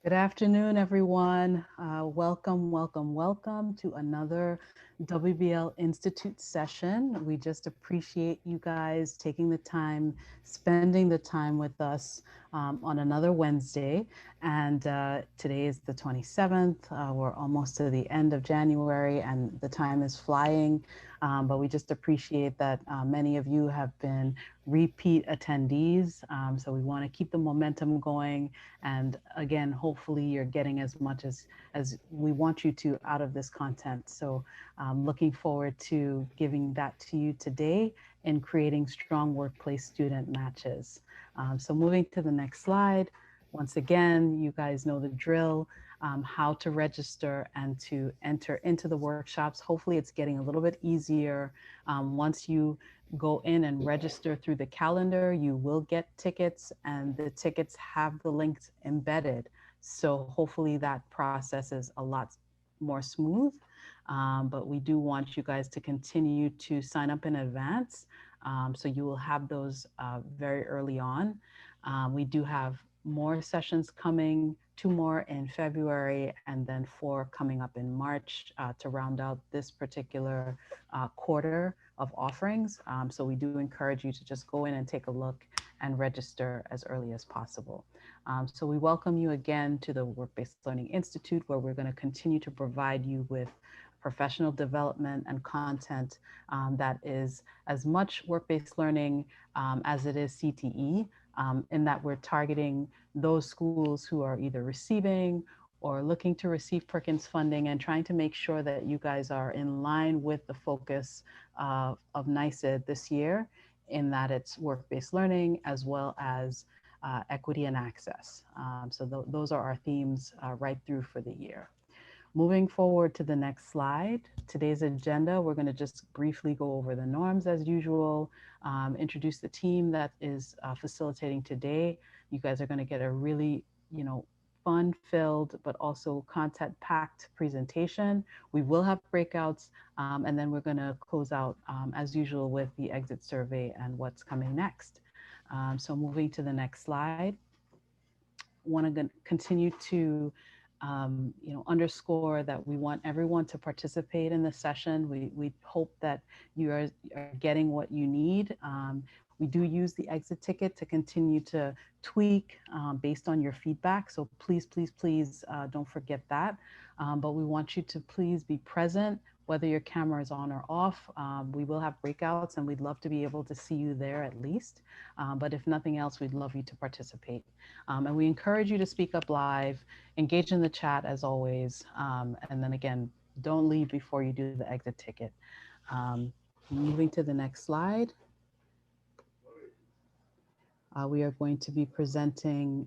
Good afternoon, everyone. Welcome to another WBL Institute session. We just appreciate you guys taking the time, spending the time with us on another Wednesday. And today is the 27th. We're almost to the end of January and the time is flying. But we just appreciate that many of you have been repeat attendees. So we want to keep the momentum going. And again, hopefully you're getting as much as we want you to out of this content. So looking forward to giving that to you today in creating strong workplace student matches. So moving to the next slide. Once again, you guys know the drill, how to register and to enter into the workshops. Hopefully it's getting a little bit easier. Once you go in and register through the calendar, you will get tickets, and the tickets have the links embedded. So hopefully that process is a lot more smooth. But we do want you guys to continue to sign up in advance. So you will have those very early on. We do have more sessions coming, 2 more in February, and then 4 coming up in March to round out this particular quarter of offerings. So we do encourage you to just go in and take a look and register as early as possible. So we welcome you again to the Work-Based Learning Institute, where we're going to continue to provide you with professional development and content that is as much work-based learning as it is CTE, in that we're targeting those schools who are either receiving or looking to receive Perkins funding, and trying to make sure that you guys are in line with the focus of NYSED this year, in that it's work-based learning as well as equity and access. So those are our themes right through for the year. Moving forward to the next slide, today's agenda, we're going to just briefly go over the norms as usual, introduce the team that is facilitating today. You guys are going to get a really, fun-filled but also content-packed presentation. We will have breakouts, and then we're going to close out as usual with the exit survey and what's coming next. So moving to the next slide, want to continue to underscore that we want everyone to participate in the session. We hope that you are getting what you need. We do use the exit ticket to continue to tweak based on your feedback. So please don't forget that. But we want you to please be present, whether your camera is on or off. We will have breakouts, and we'd love to be able to see you there at least. But if nothing else, we'd love you to participate. And we encourage you to speak up live, engage in the chat as always. And then again, don't leave before you do the exit ticket. Moving to the next slide. We are going to be presenting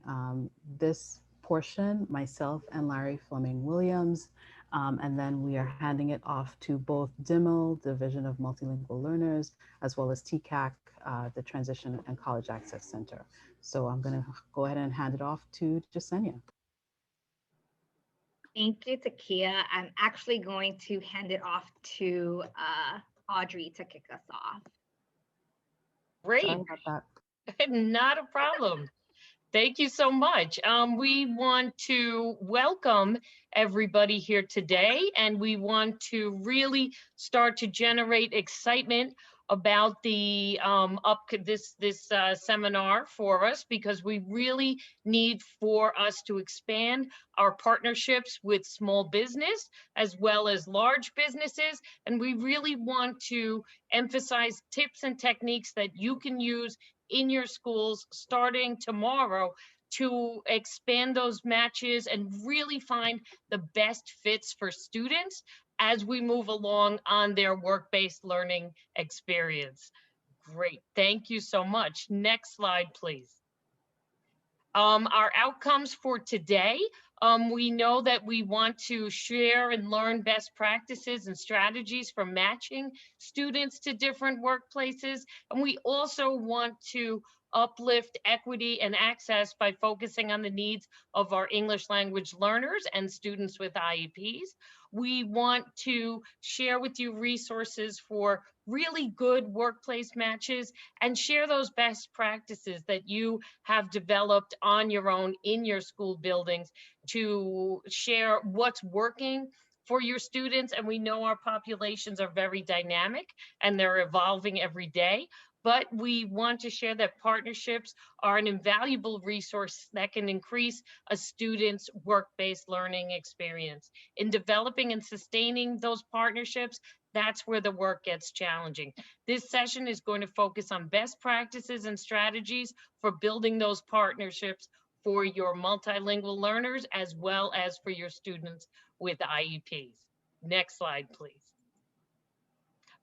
this portion, myself and Larry Fleming Williams. And then we are handing it off to both DIML, Division of Multilingual Learners, as well as TCAC, the Transition and College Access Center. So I'm going to go ahead and hand it off to Jasenia. Thank you, Takia. I'm actually going to hand it off to Audrey to kick us off. Great. Sorry about that. Not a problem. Thank you so much. We want to welcome everybody here today, and we want to really start to generate excitement about the this seminar for us, because we really need for us to expand our partnerships with small business as well as large businesses. And we really want to emphasize tips and techniques that you can use in your schools starting tomorrow to expand those matches and really find the best fits for students as we move along on their work-based learning experience. Great, thank you so much. Next slide, please. Our outcomes for today, we know that we want to share and learn best practices and strategies for matching students to different workplaces. And we also want to uplift equity and access by focusing on the needs of our English language learners and students with IEPs. We want to share with you resources for really good workplace matches and share those best practices that you have developed on your own in your school buildings to share what's working for your students. And we know our populations are very dynamic and they're evolving every day. But we want to share that partnerships are an invaluable resource that can increase a student's work-based learning experience. In developing and sustaining those partnerships, that's where the work gets challenging. This session is going to focus on best practices and strategies for building those partnerships for your multilingual learners as well as for your students with IEPs. Next slide, please.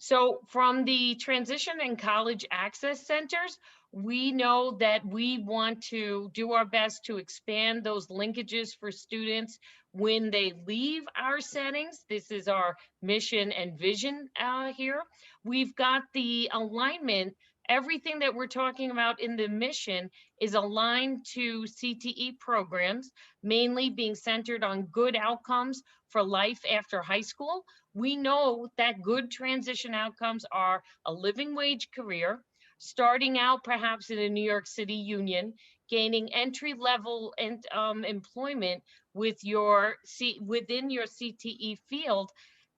So from the Transition and College Access Centers, we know that we want to do our best to expand those linkages for students when they leave our settings. This is our mission and vision here. We've got the alignment. Everything that we're talking about in the mission is aligned to CTE programs, mainly being centered on good outcomes for life after high school. We know that good transition outcomes are a living wage career, starting out perhaps in a New York City union, gaining entry level and employment with within your CTE field,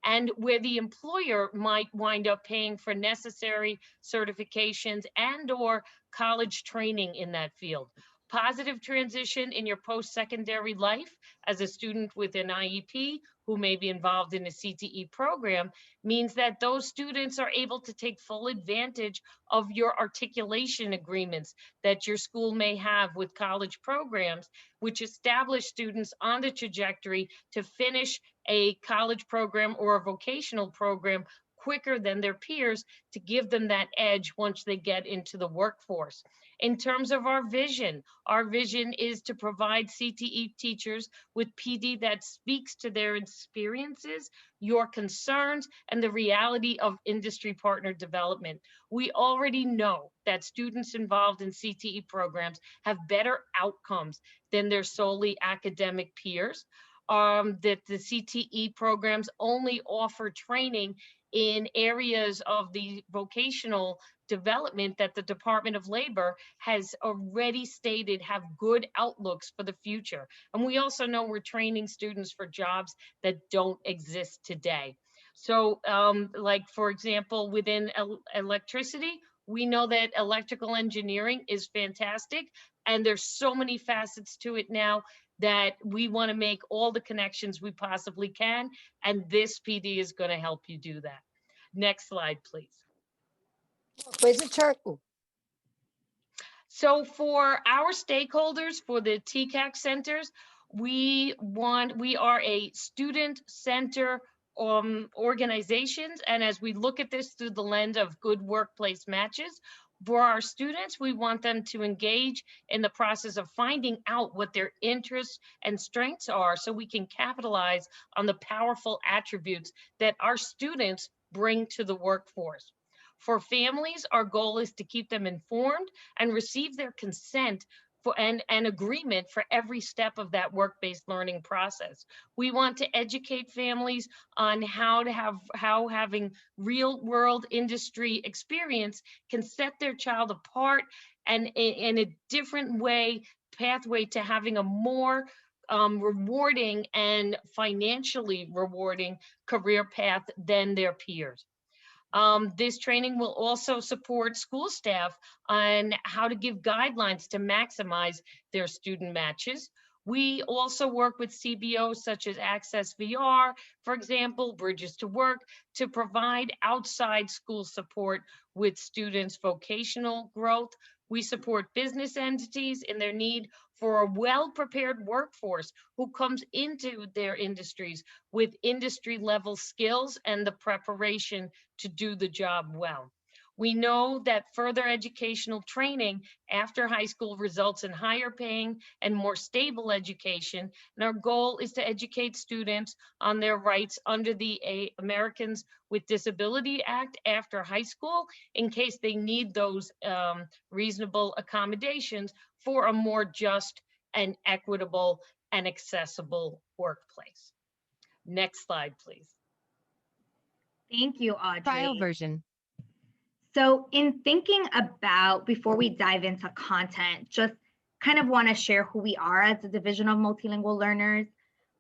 and where the employer might wind up paying for necessary certifications and or college training in that field. Positive transition in your post-secondary life as a student with an IEP who may be involved in a CTE program means that those students are able to take full advantage of your articulation agreements that your school may have with college programs, which establish students on the trajectory to finish a college program or a vocational program quicker than their peers to give them that edge once they get into the workforce. In terms of our vision is to provide CTE teachers with PD that speaks to their experiences, your concerns, and the reality of industry partner development. We already know that students involved in CTE programs have better outcomes than their solely academic peers. That the CTE programs only offer training in areas of the vocational development that the Department of Labor has already stated have good outlooks for the future. And we also know we're training students for jobs that don't exist today. So like, for example, within electricity, we know that electrical engineering is fantastic. And there's so many facets to it now that we want to make all the connections we possibly can. And this PD is going to help you do that. Next slide, please. Where's the turtle? So for our stakeholders, for the TCAC centers, we are a student center organizations. And as we look at this through the lens of good workplace matches, for our students, we want them to engage in the process of finding out what their interests and strengths are so we can capitalize on the powerful attributes that our students bring to the workforce. For families, our goal is to keep them informed and receive their consent for and agreement for every step of that work-based learning process. We want to educate families on how having real world industry experience can set their child apart and in a different pathway to having a more rewarding and financially rewarding career path than their peers. This training will also support school staff on how to give guidelines to maximize their student matches. We also work with CBOs such as Access VR, for example, Bridges to Work, to provide outside school support with students' vocational growth. We support business entities in their need for a well-prepared workforce who comes into their industries with industry level skills and the preparation to do the job well. We know that further educational training after high school results in higher paying and more stable education. And our goal is to educate students on their rights under the Americans with Disability Act after high school, in case they need those reasonable accommodations for a more just and equitable and accessible workplace. Next slide, please. Thank you, Trial Audrey. version. So in thinking about, before we dive into content, just kind of want to share who we are as a division of multilingual learners.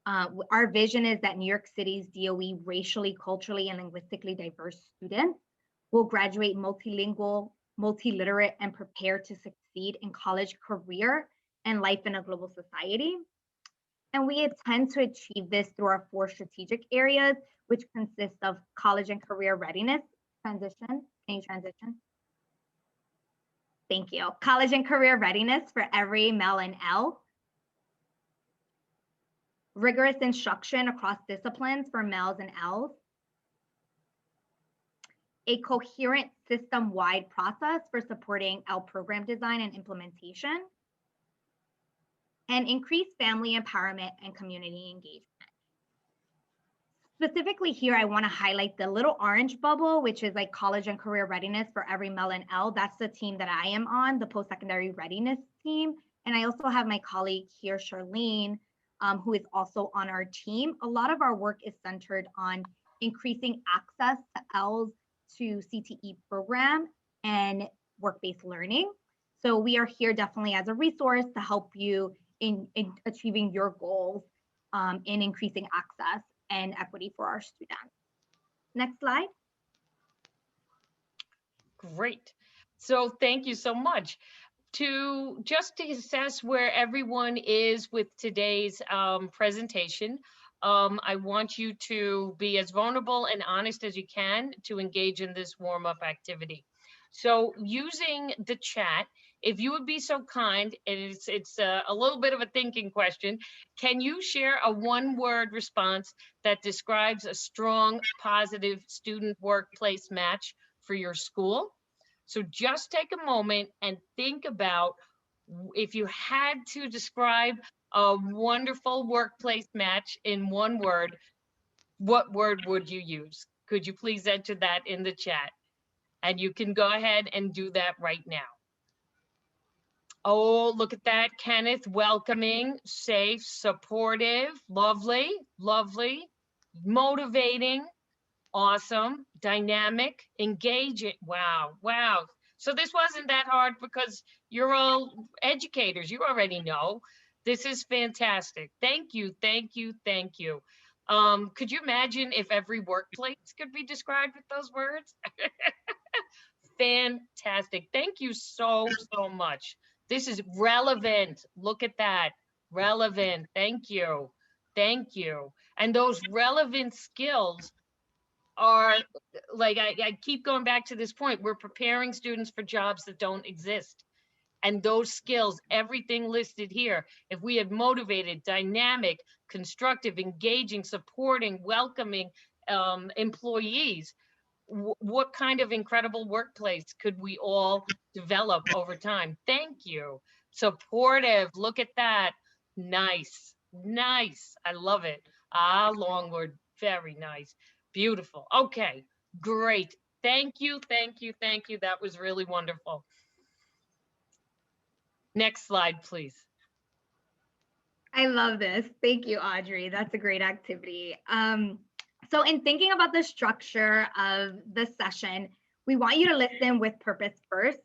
Our vision is that New York City's DOE racially, culturally, and linguistically diverse students will graduate multilingual, multiliterate, and prepared to succeed in college, career, and life in a global society. And we intend to achieve this through our 4 strategic areas, which consist of college and career readiness, transition. Can you transition? Thank you. College and career readiness for every MEL and L. Rigorous instruction across disciplines for MELs and Ls. A coherent system-wide process for supporting L program design and implementation. And increased family empowerment and community engagement. Specifically here, I want to highlight the little orange bubble, which is like college and career readiness for every MEL and L. That's the team that I am on, the post-secondary readiness team. And I also have my colleague here, Charlene, who is also on our team. A lot of our work is centered on increasing access to L's to CTE program and work-based learning. So we are here definitely as a resource to help you in achieving your goals in increasing access and equity for our students. Next slide. Great. So thank you so much. Just to assess where everyone is with today's presentation, I want you to be as vulnerable and honest as you can to engage in this warm-up activity. So using the chat, if you would be so kind, it's a little bit of a thinking question. Can you share a 1-word response that describes a strong, positive student workplace match for your school? So just take a moment and think about, if you had to describe a wonderful workplace match in 1 word, what word would you use? Could you please enter that in the chat? And you can go ahead and do that right now. Oh, look at that, Kenneth. Welcoming, safe, supportive, lovely, lovely, motivating, awesome, dynamic, engaging. Wow, wow. So this wasn't that hard because you're all educators. You already know. This is fantastic. Thank you, thank you, thank you. Could you imagine if every workplace could be described with those words? Fantastic. Thank you so, so much. This is relevant. Look at that. Relevant. Thank you. Thank you. And those relevant skills are, like, I keep going back to this point. We're preparing students for jobs that don't exist. And those skills, everything listed here, if we had motivated, dynamic, constructive, engaging, supporting, welcoming employees, what kind of incredible workplace could we all develop over time? Thank you. Supportive, look at that. Nice, nice. I love it. Ah, long word, very nice. Beautiful. Okay, great. Thank you, thank you, thank you. That was really wonderful. Next slide, please. I love this. Thank you, Audrey. That's a great activity. So in thinking about the structure of the session, we want you to listen with purpose first.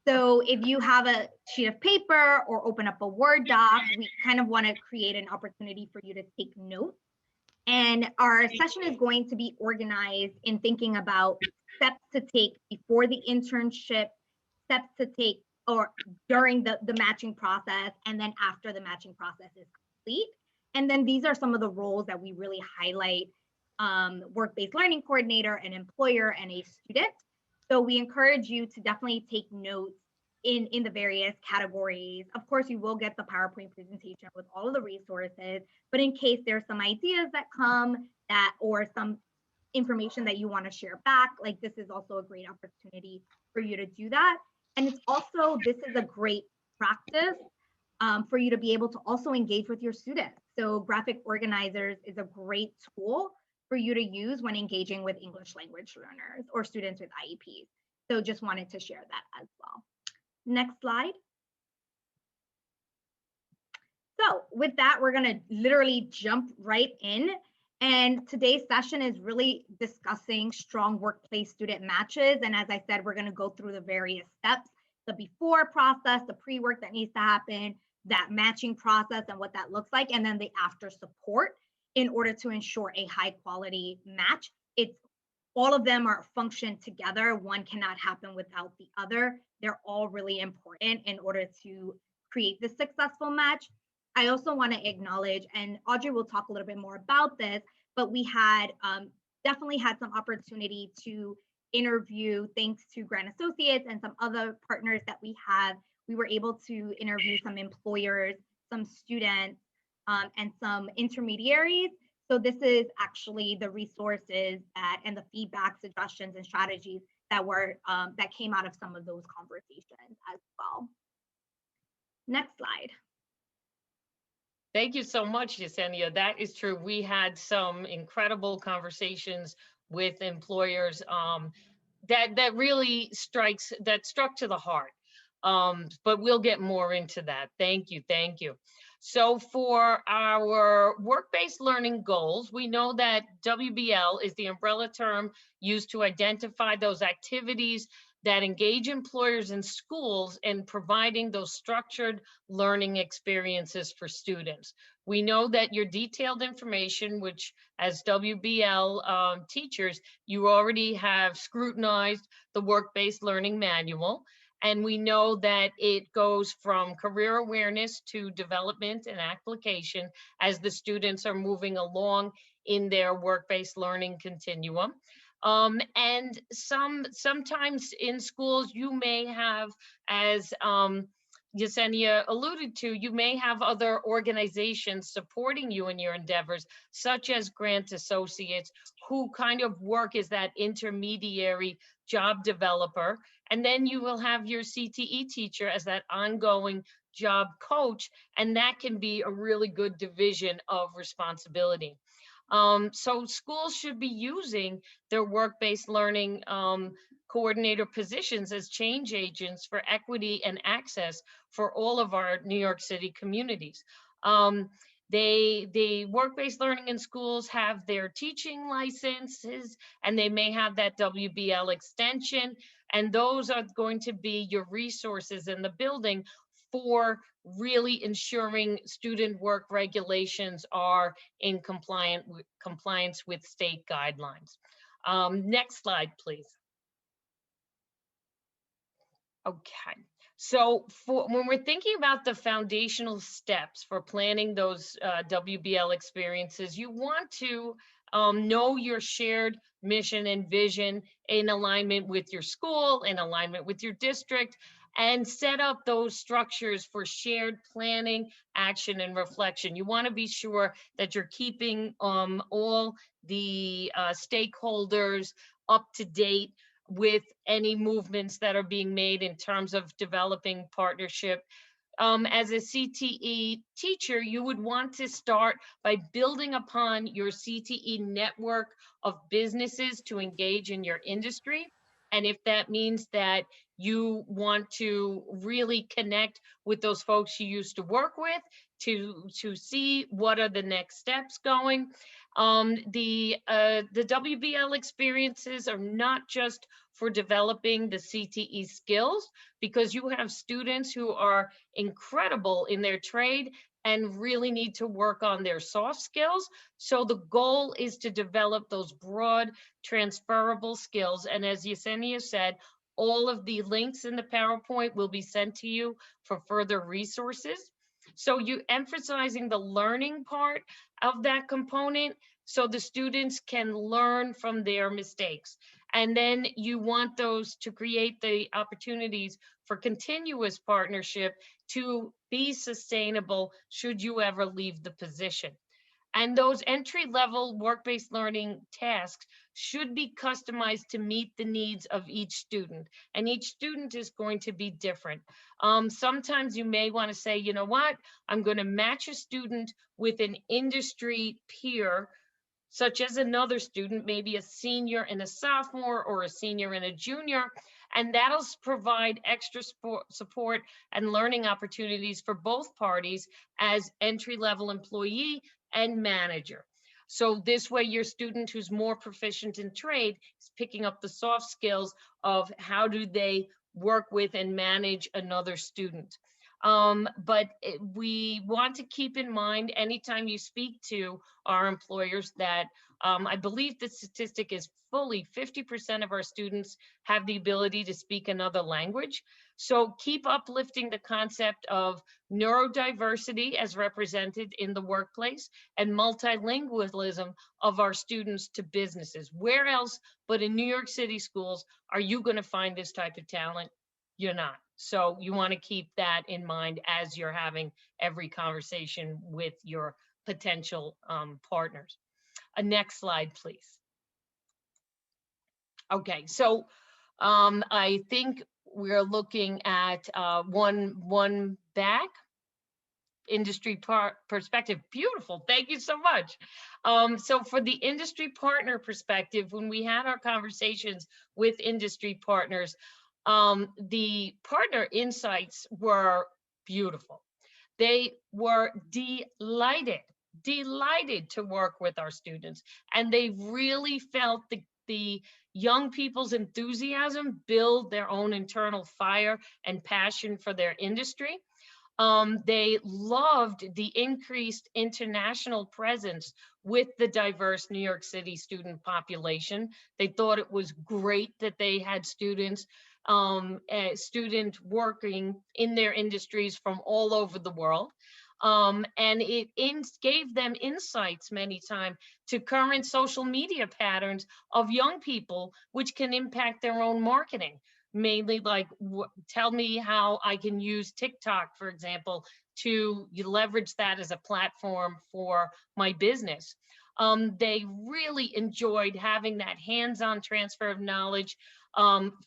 So if you have a sheet of paper or open up a Word doc, we kind of want to create an opportunity for you to take notes. And our session is going to be organized in thinking about steps to take before the internship, steps to take or during the matching process, and then after the matching process is complete. And then these are some of the roles that we really highlight: work-based learning coordinator, an employer, and a student. So we encourage you to definitely take notes in the various categories. Of course, you will get the PowerPoint presentation with all of the resources, but in case there's some ideas that come that, or some information that you want to share back, like this is also a great opportunity for you to do that. And it's also, this is a great practice for you to be able to also engage with your students. So graphic organizers is a great tool for you to use when engaging with English language learners or students with IEPs. So just wanted to share that as well. Next slide. So with that, we're going to literally jump right in. And today's session is really discussing strong workplace student matches. And as I said, we're going to go through the various steps, the before process, the pre-work that needs to happen, that matching process and what that looks like, and then the after support in order to ensure a high quality match. It's all of them are functioned together. One cannot happen without the other. They're all really important in order to create this successful match. I also want to acknowledge, and Audrey will talk a little bit more about this, but we had definitely had some opportunity to interview, thanks to Grant Associates and some other partners that we have. We were able to interview some employers, some students, and some intermediaries. So this is actually the resources that, and the feedback, suggestions, and strategies that were that came out of some of those conversations as well. Next slide. Thank you so much, Yesenia. That is true. We had some incredible conversations with employers that really struck to the heart. But we'll get more into that. Thank you, thank you. So for our work-based learning goals, we know that WBL is the umbrella term used to identify those activities that engage employers and schools in providing those structured learning experiences for students. We know that your detailed information, which as WBL teachers, you already have scrutinized the work-based learning manual. And we know that it goes from career awareness to development and application as the students are moving along in their work-based learning continuum. And sometimes in schools, you may have, as Yesenia alluded to, you may have other organizations supporting you in your endeavors, such as Grant Associates, who kind of work as that intermediary job developer. And then you will have your CTE teacher as that ongoing job coach, and that can be a really good division of responsibility. So schools should be using their work-based learning coordinator positions as change agents for equity and access for all of our New York City communities. The work-based learning in schools have their teaching licenses, and they may have that WBL extension, and those are going to be your resources in the building for really ensuring student work regulations are in compliance with state guidelines. Next slide, please. Okay, so when we're thinking about the foundational steps for planning those WBL experiences, you want to know your shared mission and vision in alignment with your school, in alignment with your district, and set up those structures for shared planning, action, and reflection. You want to be sure that you're keeping all the stakeholders up to date with any movements that are being made in terms of developing partnership. As a CTE teacher, you would want to start by building upon your CTE network of businesses to engage in your industry. And if that means that you want to really connect with those folks you used to work with to see what are the next steps going. The WBL experiences are not just for developing the CTE skills, because you have students who are incredible in their trade and really need to work on their soft skills. So the goal is to develop those broad transferable skills. And as Yesenia said, all of the links in the PowerPoint will be sent to you for further resources. So you emphasizing the learning part of that component so the students can learn from their mistakes. And then you want those to create the opportunities for continuous partnership to be sustainable should you ever leave the position. And those entry-level work-based learning tasks should be customized to meet the needs of each student. And each student is going to be different. Sometimes you may want to say, you know what, I'm going to match a student with an industry peer, such as another student, maybe a senior and a sophomore or a senior and a junior, and that'll provide extra support and learning opportunities for both parties as entry-level employee and manager. So this way your student who's more proficient in trade is picking up the soft skills of how do they work with and manage another student. But we want to keep in mind anytime you speak to our employers that I believe the statistic is fully 50% of our students have the ability to speak another language. So keep uplifting the concept of neurodiversity as represented in the workplace and multilingualism of our students to businesses. Where else but in New York City schools are you going to find this type of talent? You're not. So you want to keep that in mind as you're having every conversation with your potential partners. Next slide, please. Okay, so I think we're looking at one back. Industry perspective. Beautiful. Thank you so much. So for the industry partner perspective, when we had our conversations with industry partners, the partner insights were beautiful. They were delighted to work with our students, and they really felt the young people's enthusiasm build their own internal fire and passion for their industry. They loved the increased international presence with the diverse New York City student population. They thought it was great that they had students working in their industries from all over the world. And it gave them insights many times to current social media patterns of young people, which can impact their own marketing. Mainly like, tell me how I can use TikTok, for example, to leverage that as a platform for my business. They really enjoyed having that hands-on transfer of knowledge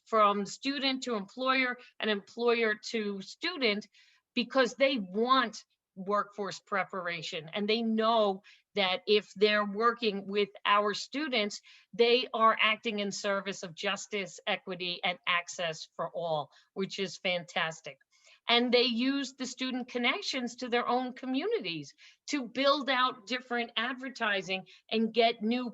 from student to employer and employer to student, because they want workforce preparation and they know that if they're working with our students, they are acting in service of justice, equity, and access for all, which is fantastic. And they use the student connections to their own communities to build out different advertising and get new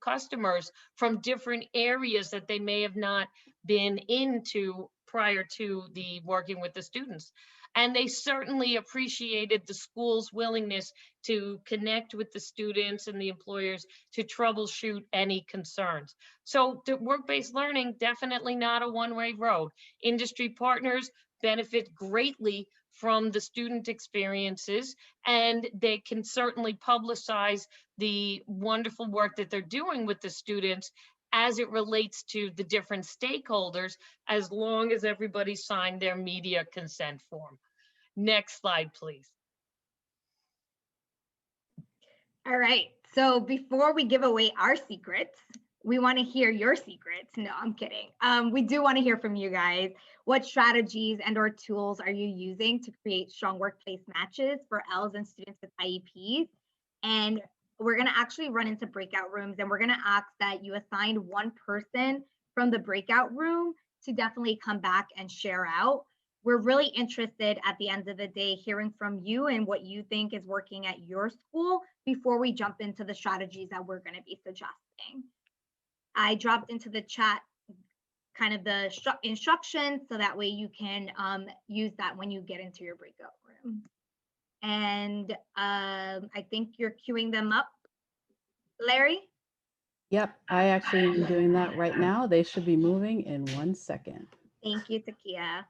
customers from different areas that they may have not been into prior to the working with the students. And they certainly appreciated the school's willingness to connect with the students and the employers to troubleshoot any concerns. So the work-based learning, definitely not a one-way road. Industry partners benefit greatly from the student experiences, and they can certainly publicize the wonderful work that they're doing with the students as it relates to the different stakeholders, as long as everybody signed their media consent form. Next slide, please. All right. So before we give away our secrets, we want to hear your secrets. No, I'm kidding. We do want to hear from you guys. What strategies and or tools are you using to create strong workplace matches for Ls and students with IEPs? And we're going to actually run into breakout rooms, and we're going to ask that you assign one person from the breakout room to definitely come back and share out. We're really interested at the end of the day hearing from you and what you think is working at your school before we jump into the strategies that we're going to be suggesting. I dropped into the chat kind of the instructions so that way you can use that when you get into your breakout room. And I think you're queuing them up, Larry? Yep, I actually am doing that right now. They should be moving in 1 second. Thank you, Takia.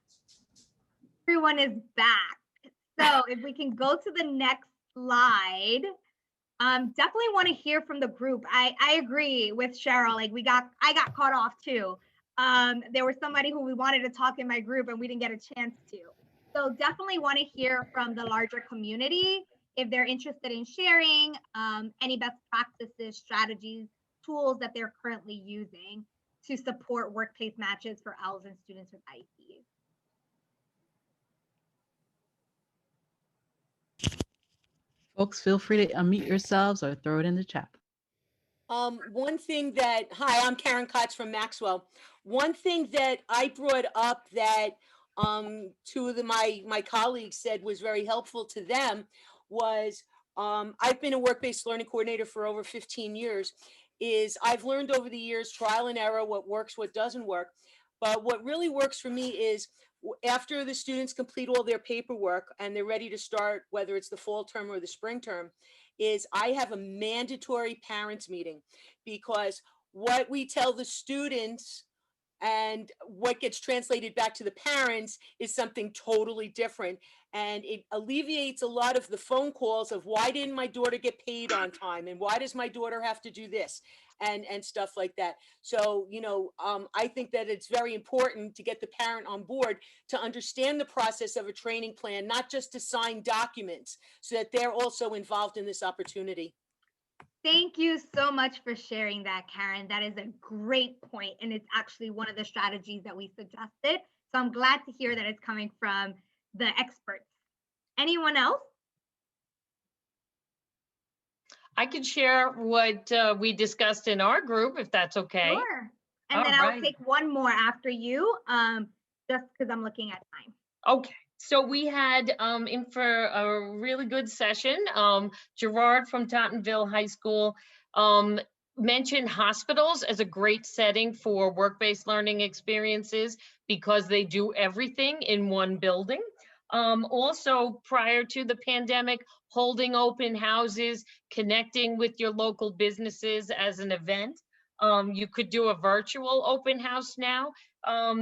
Everyone is back. So if we can go to the next slide, definitely want to hear from the group. I agree with Cheryl. Like I got caught off too. There was somebody who we wanted to talk in my group and we didn't get a chance to. So definitely want to hear from the larger community if they're interested in sharing any best practices, strategies, tools that they're currently using to support workplace matches for ELs and students with IEPs. Folks, feel free to unmute yourselves or throw it in the chat. One thing that, hi, I'm Karen Kotz from Maxwell. One thing that I brought up that two of my colleagues said was very helpful to them was, I've been a work-based learning coordinator for over 15 years, is I've learned over the years, trial and error, what works, what doesn't work. But what really works for me is after the students complete all their paperwork and they're ready to start, whether it's the fall term or the spring term, is I have a mandatory parents meeting, because what we tell the students and what gets translated back to the parents is something totally different. And it alleviates a lot of the phone calls of, why didn't my daughter get paid on time? And why does my daughter have to do this? And stuff like that. So, I think that it's very important to get the parent on board to understand the process of a training plan, not just to sign documents, so that they're also involved in this opportunity. Thank you so much for sharing that, Karen. That is a great point, and it's actually one of the strategies that we suggested. So I'm glad to hear that it's coming from the experts. Anyone else? I can share what we discussed in our group, if that's okay. Sure. And All then right. I'll take one more after you, just because I'm looking at time. Okay. So we had in for a really good session. Gerard from Tottenville High School mentioned hospitals as a great setting for work-based learning experiences because they do everything in one building. Also, prior to the pandemic, holding open houses, connecting with your local businesses as an event. You could do a virtual open house now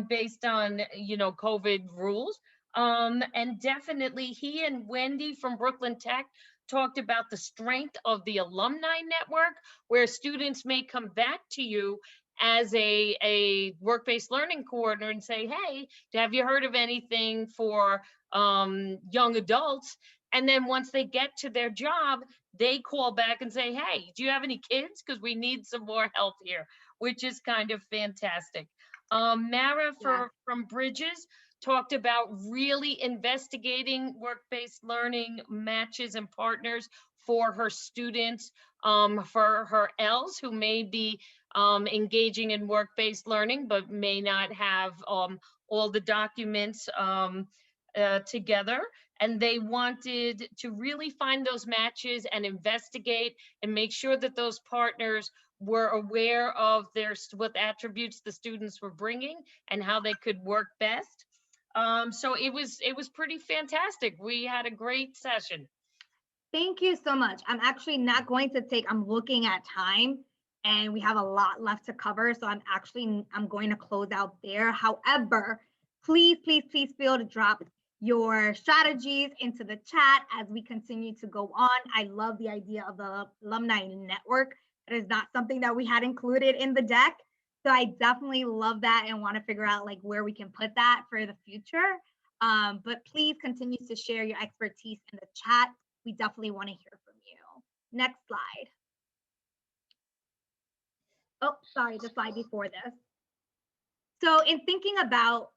based on, COVID rules. And definitely he and Wendy from Brooklyn Tech talked about the strength of the alumni network, where students may come back to you as a work-based learning coordinator and say, hey, have you heard of anything for young adults? And then once they get to their job, they call back and say, hey, do you have any kids? Because we need some more help here, which is kind of fantastic. Mara from Bridges talked about really investigating work-based learning matches and partners for her students, for her ELs who may be engaging in work-based learning, but may not have all the documents together. And they wanted to really find those matches and investigate and make sure that those partners were aware of what attributes the students were bringing and how they could work best. So it was pretty fantastic. We had a great session. Thank you so much. I'm actually not going to I'm looking at time and we have a lot left to cover. So I'm going to close out there. However, please feel to drop your strategies into the chat as we continue to go on. I love the idea of the alumni network. That is not something that we had included in the deck. So I definitely love that and want to figure out where we can put that for the future. But please continue to share your expertise in the chat. We definitely want to hear from you. Next slide. Oh, sorry, the slide before this. So in thinking about,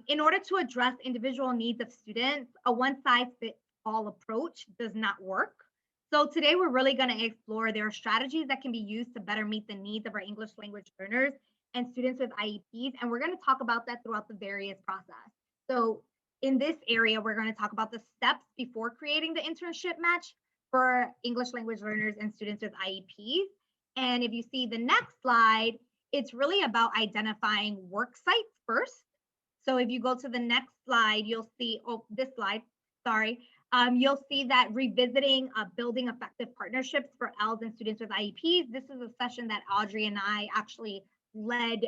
in order to address individual needs of students, a one-size-fits-all approach does not work. So today we're really going to explore there are strategies that can be used to better meet the needs of our English language learners and students with IEPs. And we're going to talk about that throughout the various process. So in this area, we're going to talk about the steps before creating the internship match for English language learners and students with IEPs. And if you see the next slide, it's really about identifying work sites first. So if you go to the next slide, you'll see, this slide, sorry. You'll see that revisiting building effective partnerships for ELs and students with IEPs. This is a session that Audrey and I actually led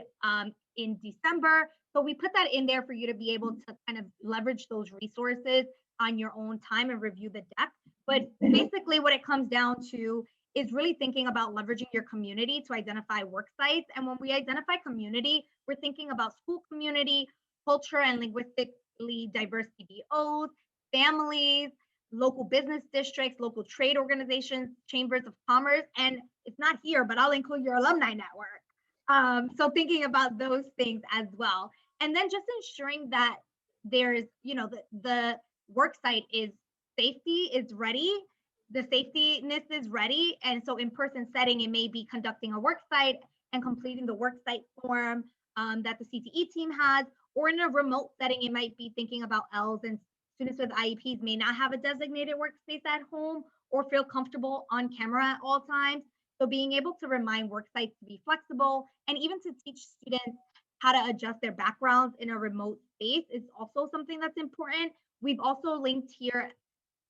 in December. So we put that in there for you to be able to kind of leverage those resources on your own time and review the deck. But basically what it comes down to is really thinking about leveraging your community to identify work sites. And when we identify community, we're thinking about school community, culture and linguistically diverse CBOs, families, local business districts, local trade organizations, chambers of commerce, and it's not here, but I'll include your alumni network. So thinking about those things as well. And then just ensuring that there's, the work site is safety is ready, the safetyness is ready. And so in-person setting, it may be conducting a work site and completing the work site form that the CTE team has, or in a remote setting, it might be thinking about Ls, and students with IEPs may not have a designated workspace at home or feel comfortable on camera at all times. So being able to remind work sites to be flexible and even to teach students how to adjust their backgrounds in a remote space is also something that's important. We've also linked here,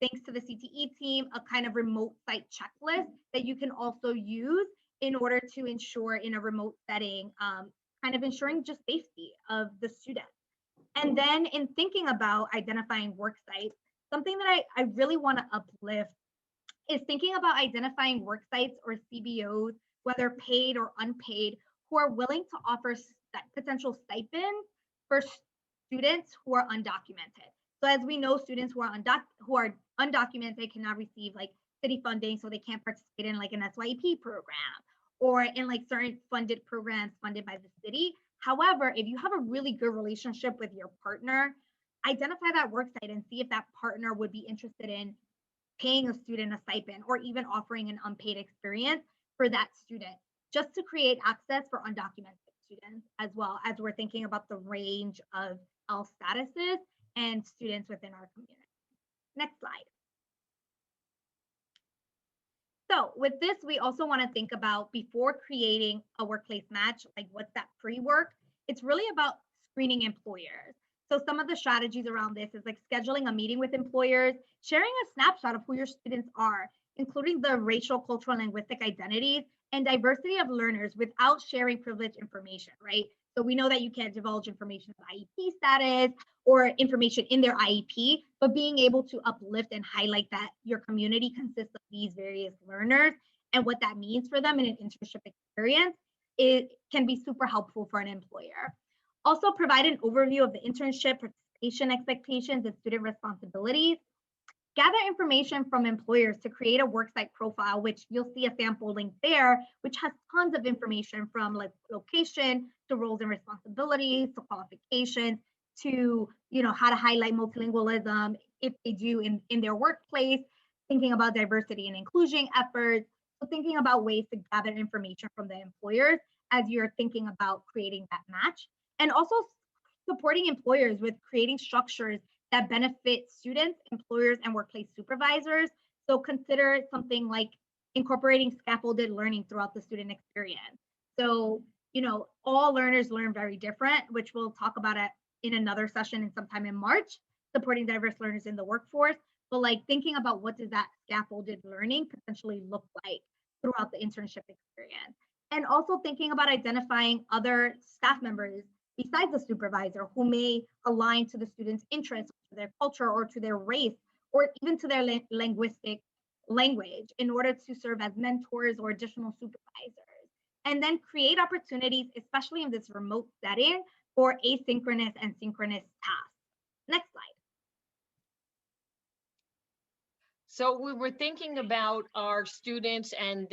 thanks to the CTE team, a kind of remote site checklist that you can also use in order to ensure in a remote setting, kind of ensuring just safety of the student. And then in thinking about identifying work sites, something that I really want to uplift is thinking about identifying work sites or CBOs, whether paid or unpaid, who are willing to offer potential stipends for students who are undocumented. So as we know, students who are undocumented cannot receive like city funding, so they can't participate in like an SYP program or in like certain funded programs funded by the city. However, if you have a really good relationship with your partner, identify that work site and see if that partner would be interested in paying a student a stipend or even offering an unpaid experience for that student, just to create access for undocumented students, as well as we're thinking about the range of L statuses and students within our community. Next slide. So with this, we also want to think about, before creating a workplace match, like what's that pre-work? It's really about screening employers. So some of the strategies around this is like scheduling a meeting with employers, sharing a snapshot of who your students are, including the racial, cultural, and linguistic identities, and diversity of learners without sharing privileged information, right? So we know that you can't divulge information of IEP status or information in their IEP, but being able to uplift and highlight that your community consists of these various learners and what that means for them in an internship experience, it can be super helpful for an employer. Also provide an overview of the internship, participation expectations, and student responsibilities. Gather information from employers to create a worksite profile, which you'll see a sample link there, which has tons of information from like location to roles and responsibilities to qualifications to, how to highlight multilingualism if they do in their workplace, thinking about diversity and inclusion efforts. So thinking about ways to gather information from the employers as you're thinking about creating that match. And also supporting employers with creating structures that benefit students, employers, and workplace supervisors. So consider something like incorporating scaffolded learning throughout the student experience. So, all learners learn very different, which we'll talk about it in another session in sometime in March, supporting diverse learners in the workforce. But like thinking about what does that scaffolded learning potentially look like throughout the internship experience. And also thinking about identifying other staff members besides the supervisor who may align to the student's interests, to their culture, or to their race, or even to their linguistic language in order to serve as mentors or additional supervisors. And then create opportunities, especially in this remote setting, for asynchronous and synchronous tasks. Next slide. So we were thinking about our students and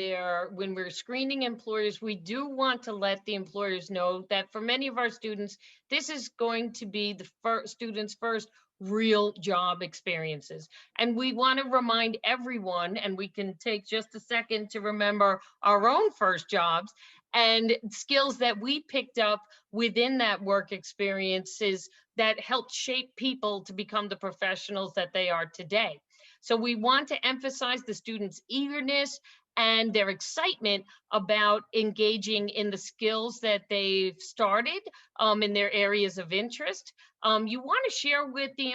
when we're screening employers, we do want to let the employers know that for many of our students, this is going to be the students' first real job experiences. And we want to remind everyone, and we can take just a second to remember our own first jobs and skills that we picked up within that work experiences that helped shape people to become the professionals that they are today. So we want to emphasize the students' eagerness and their excitement about engaging in the skills that they've started in their areas of interest. You want to share with the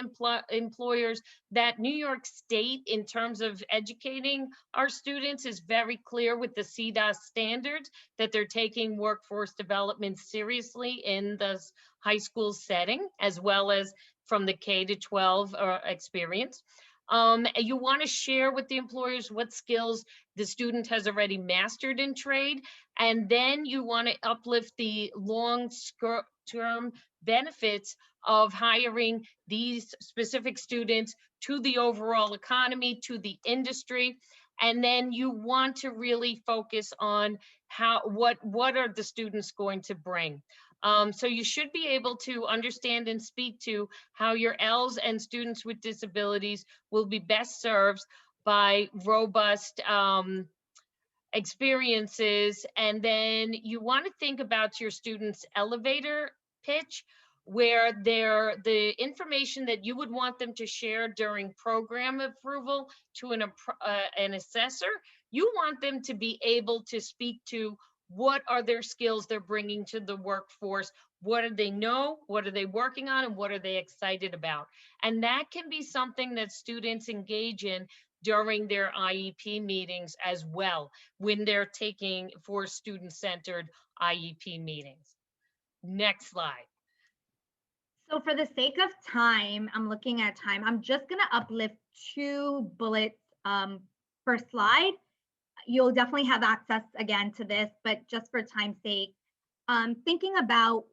employers that New York State, in terms of educating our students, is very clear with the CDOS standards that they're taking workforce development seriously in the high school setting, as well as from the K to 12 experience. You want to share with the employers what skills the student has already mastered in trade, and then you want to uplift the long-term benefits of hiring these specific students to the overall economy, to the industry. And then you want to really focus on what are the students going to bring. So you should be able to understand and speak to how your Ls and students with disabilities will be best served by robust experiences. And then you want to think about your students' elevator pitch, where the information that you would want them to share during program approval to an assessor, you want them to be able to speak to what are their skills they're bringing to the workforce, what do they know, what are they working on, and what are they excited about. And that can be something that students engage in during their IEP meetings as well, when they're taking for student-centered IEP meetings. Next slide. So for the sake of time, I'm looking at time. I'm just going to uplift 2 bullets per slide. You'll definitely have access again to this, but just for time's sake, thinking about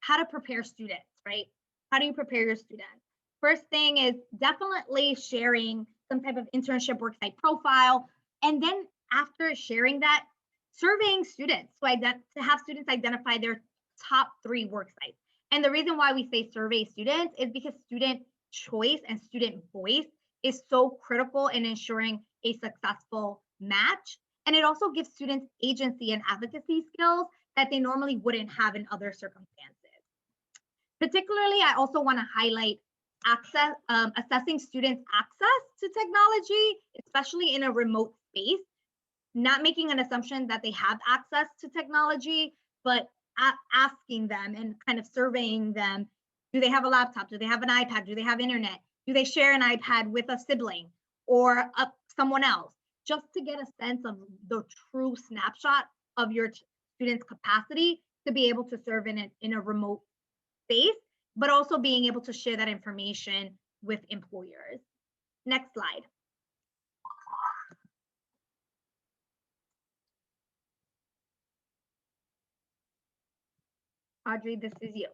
how to prepare students, right? How do you prepare your students? First thing is definitely sharing some type of internship worksite profile. And then after sharing that, surveying students to have students identify their top 3 worksites. And the reason why we say survey students is because student choice and student voice is so critical in ensuring a successful match. And it also gives students agency and advocacy skills that they normally wouldn't have in other circumstances. Particularly, I also want to highlight assessing students' access to technology, especially in a remote space, not making an assumption that they have access to technology, but asking them and kind of surveying them. Do they have a laptop? Do they have an iPad? Do they have internet? Do they share an iPad with a sibling or someone else? Just to get a sense of the true snapshot of your student's capacity to be able to serve in a remote space, but also being able to share that information with employers. Next slide. Audrey, this is you.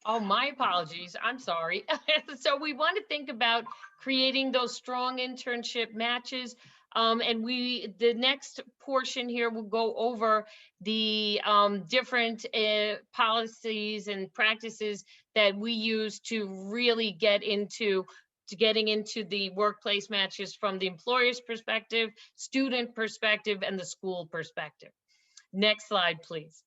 Oh, my apologies. I'm sorry. So we want to think about creating those strong internship matches. And the next portion here will go over the different policies and practices that we use to really getting into the workplace matches from the employer's perspective, student perspective, and the school perspective. Next slide, please.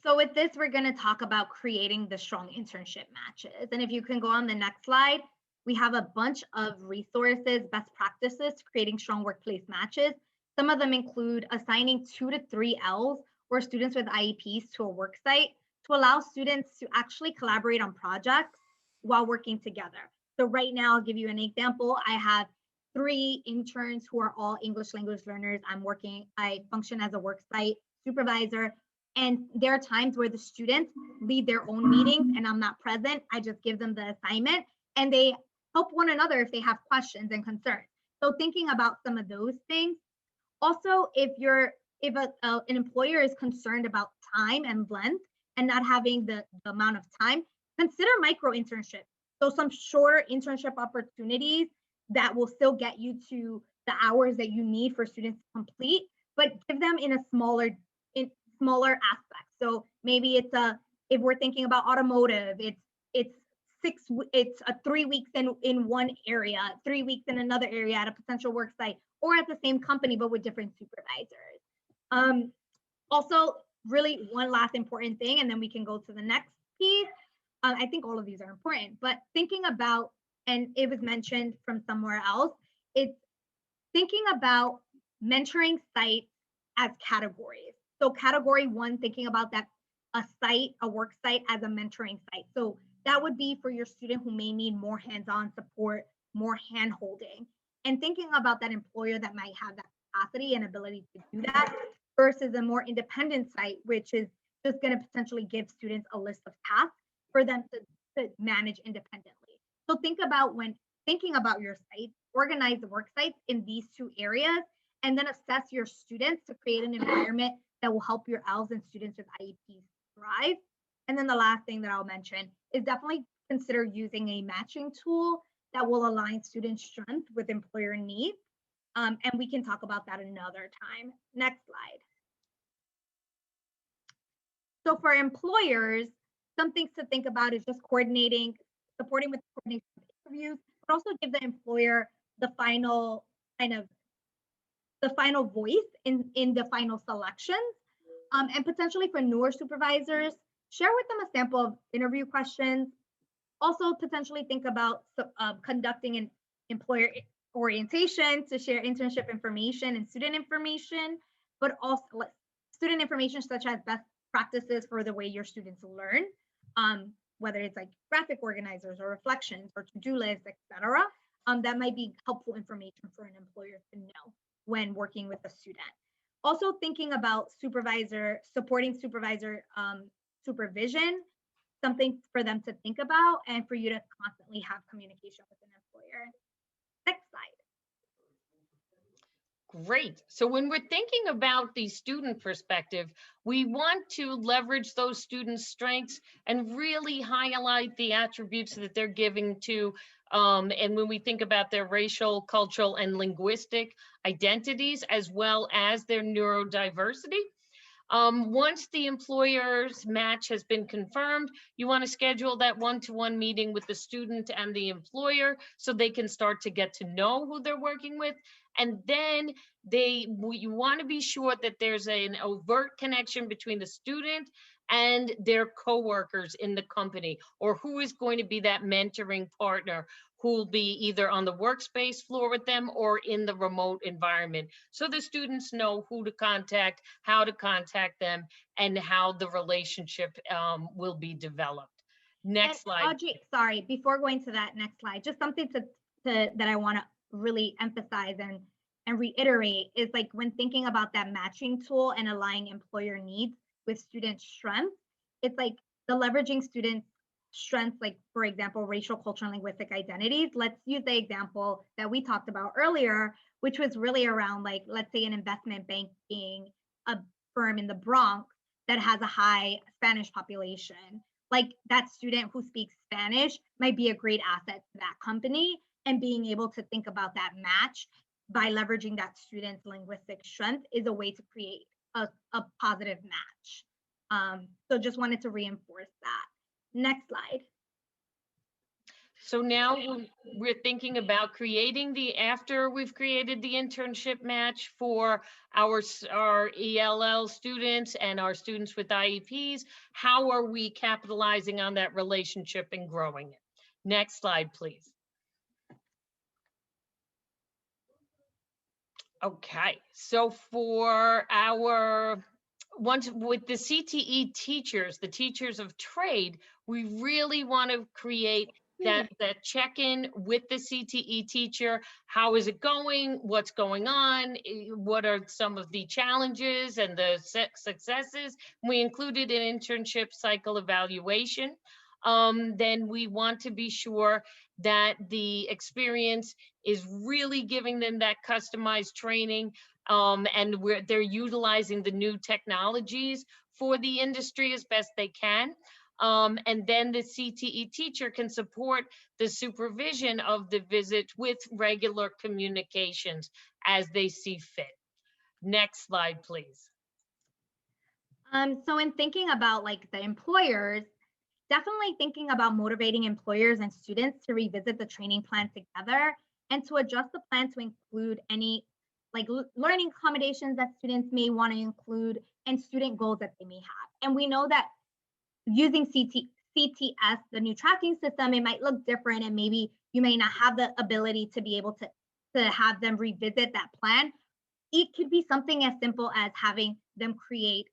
So with this, we're going to talk about creating the strong internship matches. And if you can go on the next slide, we have a bunch of resources, best practices to creating strong workplace matches. Some of them include assigning 2 to 3 Ls or students with IEPs to a work site to allow students to actually collaborate on projects while working together. So right now, I'll give you an example. I have 3 interns who are all English language learners. I function as a work site supervisor. And there are times where the students lead their own meetings and I'm not present. I just give them the assignment and they help one another if they have questions and concerns. So thinking about some of those things. Also, if an employer is concerned about time and length and not having the amount of time, consider micro internships. So some shorter internship opportunities that will still get you to the hours that you need for students to complete, but give them in a smaller aspects. So maybe if we're thinking about automotive, it's 3 weeks in one area, 3 weeks in another area at a potential work site, or at the same company but with different supervisors. Also, really one last important thing, and then we can go to the next piece. I think all of these are important, but thinking about, and it was mentioned from somewhere else, it's thinking about mentoring sites as categories. So category 1, thinking about that a work site as a mentoring site. So that would be for your student who may need more hands-on support, more hand-holding, and thinking about that employer that might have that capacity and ability to do that versus a more independent site, which is just going to potentially give students a list of tasks for them to manage independently. So think about when thinking about your site, organize the work sites in these 2 areas, and then assess your students to create an environment that will help your ELs and students with IEPs thrive. And then the last thing that I'll mention is definitely consider using a matching tool that will align student strength with employer needs. And we can talk about that another time. Next slide. So for employers, some things to think about is just coordinating, supporting with coordination of interviews, but also give the employer the final voice in the final selections. And potentially for newer supervisors, share with them a sample of interview questions. Also potentially think about conducting an employer orientation to share internship information and student information, but also student information such as best practices for the way your students learn, whether it's like graphic organizers or reflections or to-do lists, etc. That might be helpful information for an employer to know when working with a student. Also thinking about supporting supervisor supervision, something for them to think about and for you to constantly have communication with an employer. Next slide. Great. So when we're thinking about the student perspective, we want to leverage those students' strengths and really highlight the attributes that they're giving to, and when we think about their racial, cultural, and linguistic identities, as well as their neurodiversity. Once the employer's match has been confirmed, you want to schedule that one-to-one meeting with the student and the employer so they can start to get to know who they're working with. And then you want to be sure that there's an overt connection between the student and their coworkers in the company, or who is going to be that mentoring partner who will be either on the workspace floor with them or in the remote environment. So the students know who to contact, how to contact them, and how the relationship will be developed. Next slide. Audrey, sorry, before going to that next slide, just something that I want to really emphasize and reiterate is like when thinking about that matching tool and aligning employer needs with student strengths, it's like the leveraging students' strengths, like for example, racial, cultural, and linguistic identities. Let's use the example that we talked about earlier, which was really around like, let's say an investment banking a firm in the Bronx that has a high Spanish population. Like that student who speaks Spanish might be a great asset to that company, and being able to think about that match by leveraging that student's linguistic strength is a way to create a positive match. So just wanted to reinforce that. Next slide. So now we're thinking about creating after we've created the internship match for our ELL students and our students with IEPs, how are we capitalizing on that relationship and growing it? Next slide, please. Okay, so for once with the CTE teachers, the teachers of trade, we really want to create that check-in with the CTE teacher. How is it going? What's going on? What are some of the challenges and the successes? We included an internship cycle evaluation. Then we want to be sure that the experience is really giving them that customized training, and they're utilizing the new technologies for the industry as best they can. And then the CTE teacher can support the supervision of the visit with regular communications as they see fit. Next slide, please. So in thinking about like the employers, definitely thinking about motivating employers and students to revisit the training plan together and to adjust the plan to include any like learning accommodations that students may want to include and student goals that they may have. And we know that using CTS, the new tracking system, it might look different and maybe you may not have the ability to be able to have them revisit that plan. It could be something as simple as having them create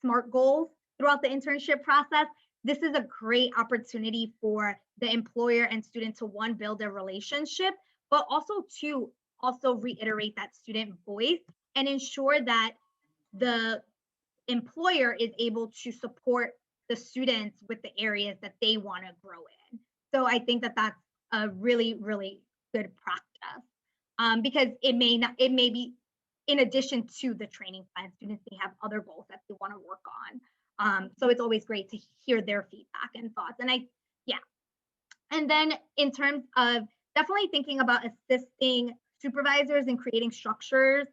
SMART goals throughout the internship process. This is a great opportunity for the employer and student to one, build a relationship, but also to also reiterate that student voice and ensure that the employer is able to support the students with the areas that they want to grow in. So I think that that's a really, really good practice, because it may in addition to the training plan, students may have other goals that they want to work on. So it's always great to hear their feedback and thoughts. And yeah. And then in terms of definitely thinking about assisting supervisors in creating structures,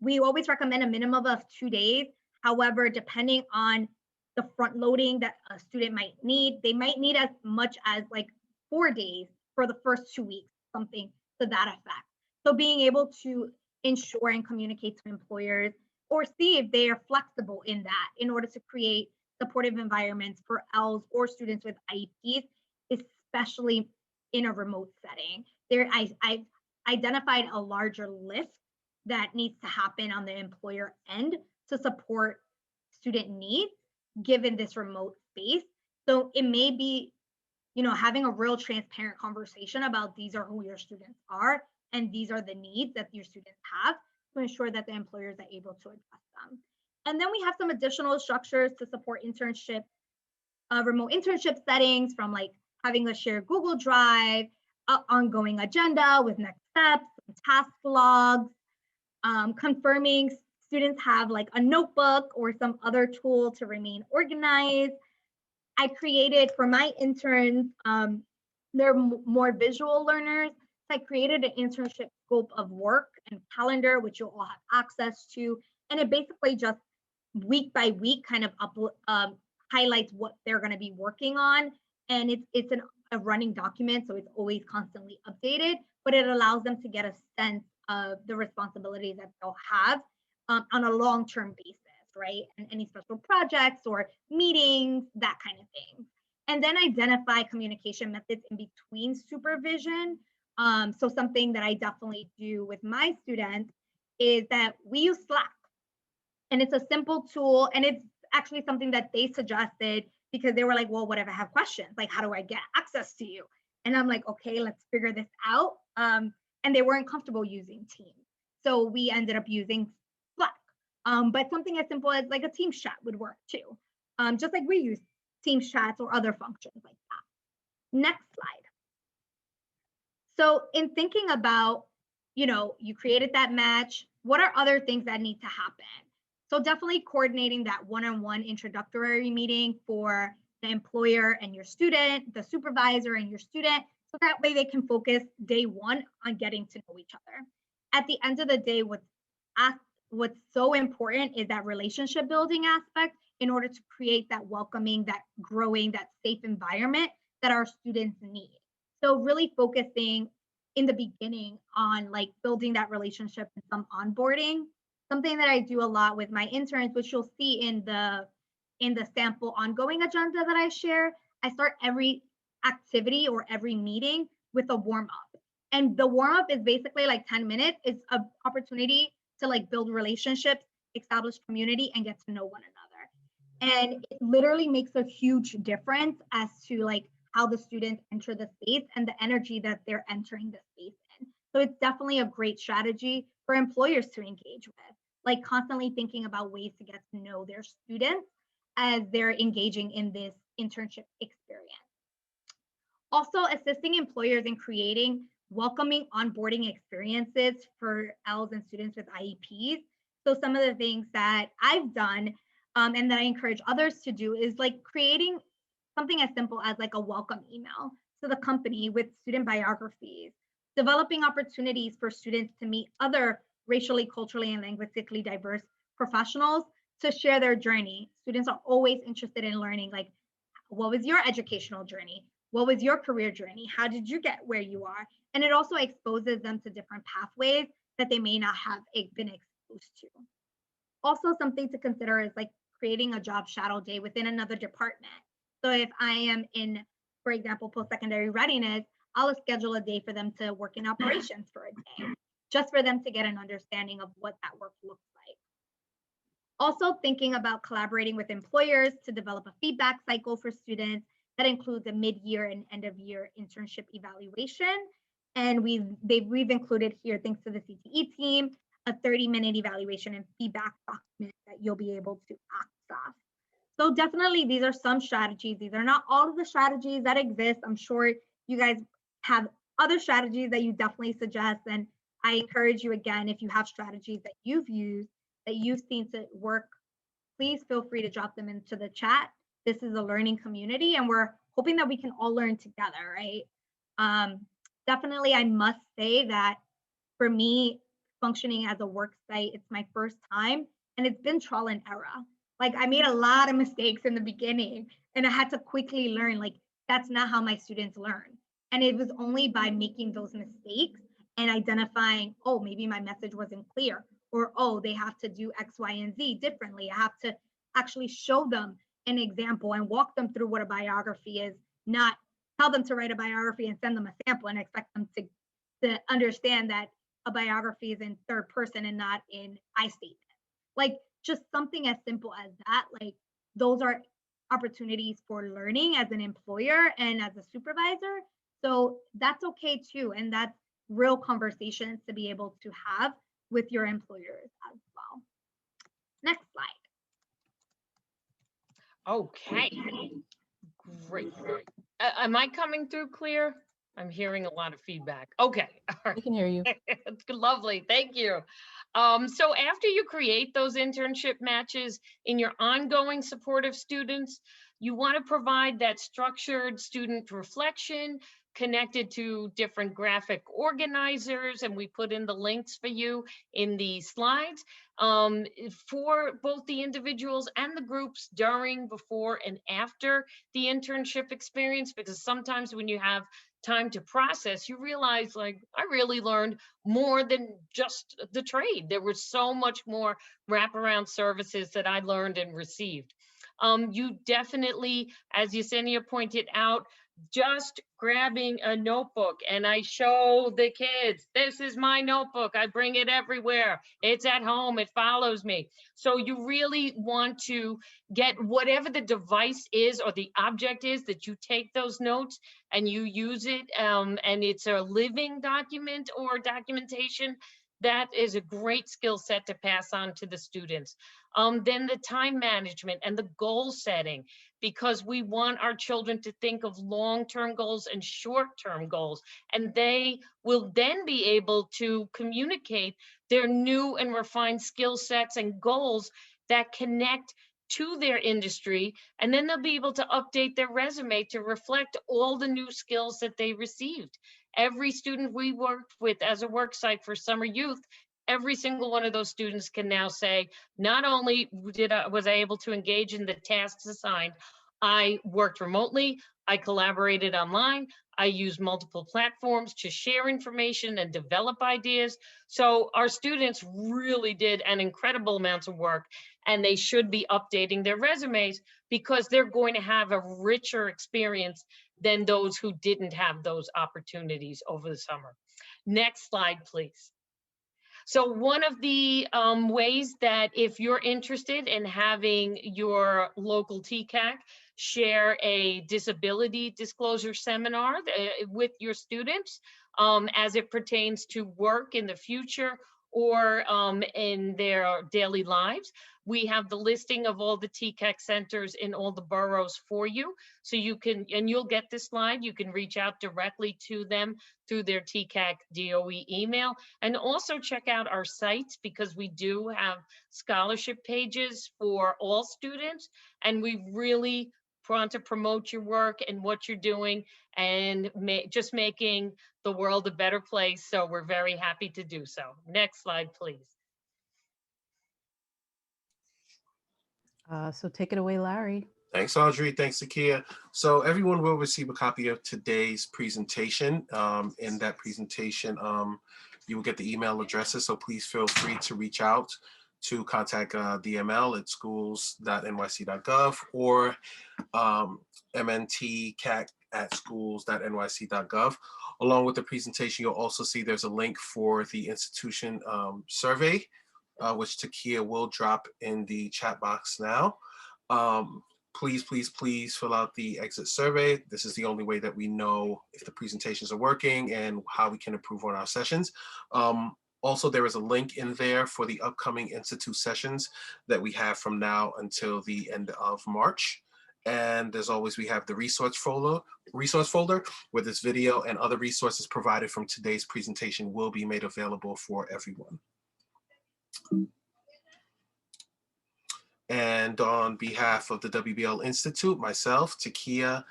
we always recommend a minimum of 2 days. However, depending on the front loading that a student might need, they might need as much as like 4 days for the first 2 weeks, something to that effect. So being able to ensure and communicate to employers or see if they are flexible in that in order to create supportive environments for Ls or students with IEPs, especially in a remote setting. I've identified a larger lift that needs to happen on the employer end to support student needs given this remote space. So it may be, having a real transparent conversation about these are who your students are and these are the needs that your students have to ensure that the employers are able to address them. And then we have some additional structures to support internship, remote internship settings, from like having a shared Google Drive, ongoing agenda with next steps, task logs, confirming students have like a notebook or some other tool to remain organized. I created for my interns, they're more visual learners. So I created an internship scope of work and calendar, which you'll all have access to. And it basically just week by week kind of highlights what they're going to be working on. And it's a running document, so it's always constantly updated, but it allows them to get a sense of the responsibilities that they'll have on a long-term basis, right? And any special projects or meetings, that kind of thing. And then identify communication methods in between supervision. So something that I definitely do with my students is that we use Slack. And it's a simple tool, and it's actually something that they suggested because they were like, well, what if I have questions? Like, how do I get access to you? And I'm like, okay, let's figure this out. And they weren't comfortable using Teams. So we ended up using Slack. But something as simple as like a Teams chat would work too. Just like we use Teams chats or other functions like that. Next slide. So in thinking about, you created that match, what are other things that need to happen? So definitely coordinating that one-on-one introductory meeting for the employer and your student, the supervisor and your student, so that way they can focus day one on getting to know each other. At the end of the day, what's so important is that relationship building aspect in order to create that welcoming, that growing, that safe environment that our students need. So really focusing in the beginning on like building that relationship and some onboarding. Something that I do a lot with my interns, which you'll see in the sample ongoing agenda that I share, I start every activity or every meeting with a warm up. And the warm up is basically like 10 minutes. It's an opportunity to like build relationships, establish community, and get to know one another. And it literally makes a huge difference as to like how the students enter the space and the energy that they're entering the space in. So it's definitely a great strategy for employers to engage with, like constantly thinking about ways to get to know their students as they're engaging in this internship experience. Also, assisting employers in creating welcoming onboarding experiences for Ls and students with IEPs. So some of the things that I've done and that I encourage others to do is like creating something as simple as like a welcome email to the company with student biographies, developing opportunities for students to meet other racially, culturally, and linguistically diverse professionals to share their journey. Students are always interested in learning, like, what was your educational journey? What was your career journey? How did you get where you are? And it also exposes them to different pathways that they may not have been exposed to. Also, something to consider is like creating a job shadow day within another department. So if I am in, for example, post-secondary readiness, I'll schedule a day for them to work in operations for a day, just for them to get an understanding of what that work looks like. Also thinking about collaborating with employers to develop a feedback cycle for students that includes a mid-year and end-of-year internship evaluation. And we've included here, thanks to the CTE team, a 30-minute evaluation and feedback document that you'll be able to access. So definitely these are some strategies. These are not all of the strategies that exist. I'm sure you guys have other strategies that you definitely suggest, and I encourage you again, if you have strategies that you've used, that you've seen to work, please feel free to drop them into the chat. This is a learning community and we're hoping that we can all learn together, right? Definitely, I must say that for me, functioning as a work site, it's my first time and it's been trial and error. Like I made a lot of mistakes in the beginning and I had to quickly learn, like, that's not how my students learn. And it was only by making those mistakes and identifying, oh, maybe my message wasn't clear, or oh, they have to do X, Y, and Z differently. I have to actually show them an example and walk them through what a biography is, not tell them to write a biography and send them a sample and expect them to understand that a biography is in third person and not in I statement. Like just something as simple as that. Like those are opportunities for learning as an employer and as a supervisor. So that's okay too. And that's real conversations to be able to have with your employers as well. Next slide. Okay, great. Am I coming through clear? I'm hearing a lot of feedback. Okay, all right. We can hear you. It's lovely, thank you. So after you create those internship matches in your ongoing supportive students, you want to provide that structured student reflection connected to different graphic organizers, and we put in the links for you in the slides, for both the individuals and the groups during, before, and after the internship experience, because sometimes when you have time to process, you realize, like, I really learned more than just the trade. There was so much more wraparound services that I learned and received. You definitely, as Yesenia pointed out, just grabbing a notebook, and I show the kids, this is my notebook. I bring it everywhere. It's at home. It follows me. So you really want to get whatever the device is or the object is that you take those notes and you use it, and it's a living document or documentation. That is a great skill set to pass on to the students. Then the time management and the goal setting, because we want our children to think of long-term goals and short-term goals, and they will then be able to communicate their new and refined skill sets and goals that connect to their industry, and then they'll be able to update their resume to reflect all the new skills that they received. Every student we worked with as a work site for summer youth, every single one of those students can now say, not only was I able to engage in the tasks assigned, I worked remotely, I collaborated online, I used multiple platforms to share information and develop ideas. So our students really did an incredible amount of work, and they should be updating their resumes because they're going to have a richer experience than those who didn't have those opportunities over the summer. Next slide, please. So one of the ways that, if you're interested in having your local TCAC share a disability disclosure seminar with your students, as it pertains to work in the future or in their daily lives, we have the listing of all the TCAC centers in all the boroughs for you. So you can, and you'll get this slide, you can reach out directly to them through their TCAC DOE email, and also check out our sites, because we do have scholarship pages for all students, and we really want to promote your work and what you're doing, and just making the world a better place. So we're very happy to do so. Next slide, please. So take it away, Larry. Thanks, Audrey. Thanks, Zakia. So everyone will receive a copy of today's presentation. In that presentation, you will get the email addresses, so please feel free to reach out to contact DML at schools.nyc.gov or mntcat@schools.nyc.gov. Along with the presentation, you'll also see there's a link for the institution survey, which Takia will drop in the chat box now. Please, please, please fill out the exit survey. This is the only way that we know if the presentations are working and how we can improve on our sessions. Also, there is a link in there for the upcoming Institute sessions that we have from now until the end of March. And as always, we have the resource folder where this video and other resources provided from today's presentation will be made available for everyone. And on behalf of the WBL Institute, myself, Takia,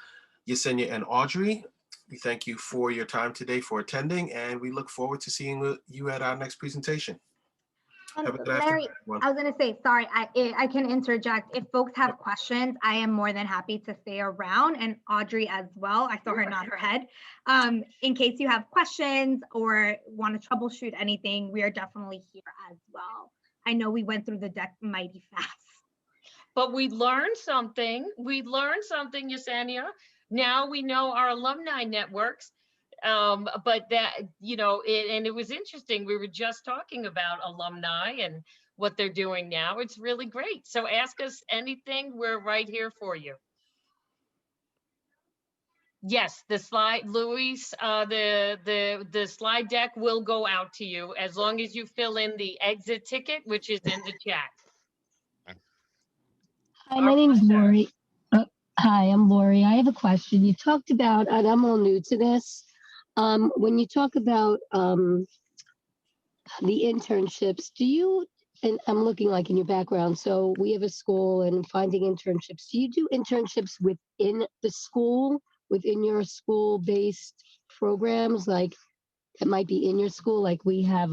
Yesenia, and Audrey, we thank you for your time today, for attending, and we look forward to seeing you at our next presentation. Have a good Larry, afternoon. I was going to say, sorry, I can interject. If folks have questions, I am more than happy to stay around, and Audrey as well. I saw her nod her head. In case you have questions or want to troubleshoot anything, we are definitely here as well. I know we went through the deck mighty fast. But we learned something. We learned something, Yesenia. Now we know our alumni networks. But that, you know, and it was interesting. We were just talking about alumni and what they're doing now. It's really great. So ask us anything. We're right here for you. Yes, the slide, Luis, the slide deck will go out to you as long as you fill in the exit ticket, which is in the chat. Hi, my name is Lori. Hi, I'm Lori. I have a question. You talked about, and I'm all new to this. When you talk about the internships, do you, and I'm looking like in your background, so we have a school and finding internships. Do you do internships within the school, within your school-based programs, like that might be in your school? Like we have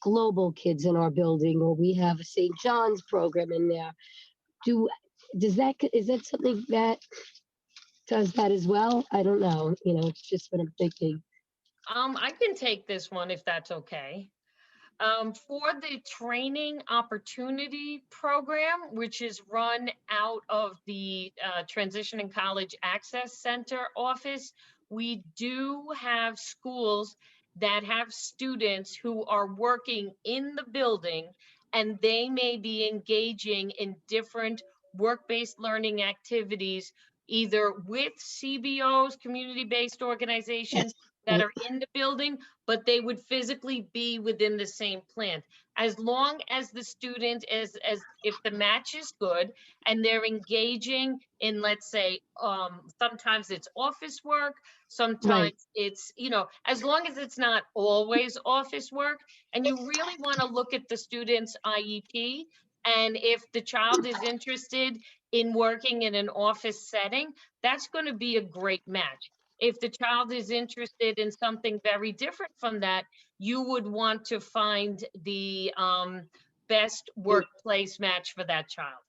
Global Kids in our building, or we have a St. John's program in there. Is that something that does that as well? I don't know. You know, it's just what I'm thinking. I can take this one if that's okay. For the training opportunity program, which is run out of the Transition and College Access Center office, we do have schools that have students who are working in the building, and they may be engaging in different work-based learning activities, either with CBOs, community-based organizations, that are in the building, but they would physically be within the same plant. As long as the student is, as if the match is good and they're engaging in, let's say, sometimes it's office work, sometimes it's, you know, as long as it's not always office work, and you really want to look at the student's IEP, and if the child is interested in working in an office setting, that's going to be a great match. If the child is interested in something very different from that, you would want to find the best workplace match for that child.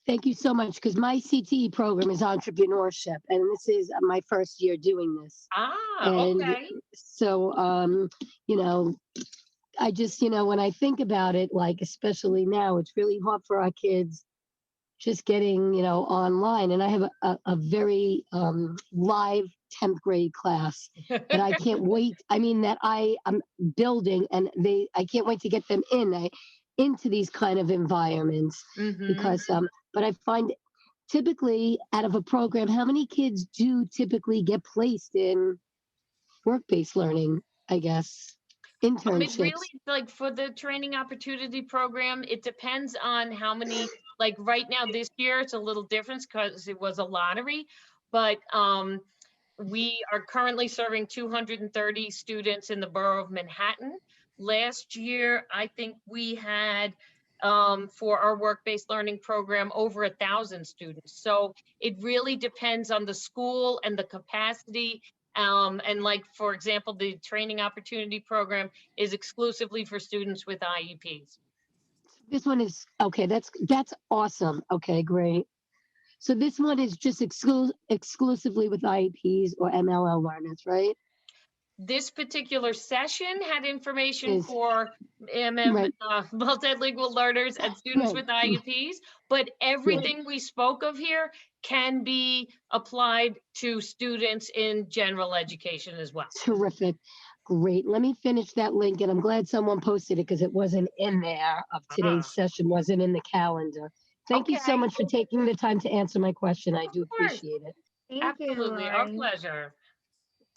Thank you so much, because my CTE program is entrepreneurship, and this is my first year doing this. Okay. So, you know, I just, you know, when I think about it, like, especially now, it's really hard for our kids just getting, you know, online. And I have a very live 10th grade class that I can't wait. I mean, that I'm building, and I can't wait to get them into these kind of environments. Because, but I find typically out of a program, how many kids do typically get placed in work-based learning, I guess? Internships. It really, like for the training opportunity program, it depends on how many, like right now this year, it's a little different because it was a lottery, but we are currently serving 230 students in the borough of Manhattan. Last year, I think we had for our work-based learning program over 1,000 students. So it really depends on the school and the capacity. And like, for example, the training opportunity program is exclusively for students with IEPs. This one is, okay, that's awesome. Okay, great. So this one is just exclusively with IEPs or MLL learners, right? This particular session had information Is- for Right. multilingual learners and students with IEPs, but everything we spoke of here can be applied to students in general education as well. Terrific. Great. Let me finish that link, and I'm glad someone posted it because it wasn't in there of today's session, wasn't in the calendar. Thank you so Okay. much for taking the time to answer my question. I do Of course. appreciate it. Thank Absolutely, you, our Lori. pleasure.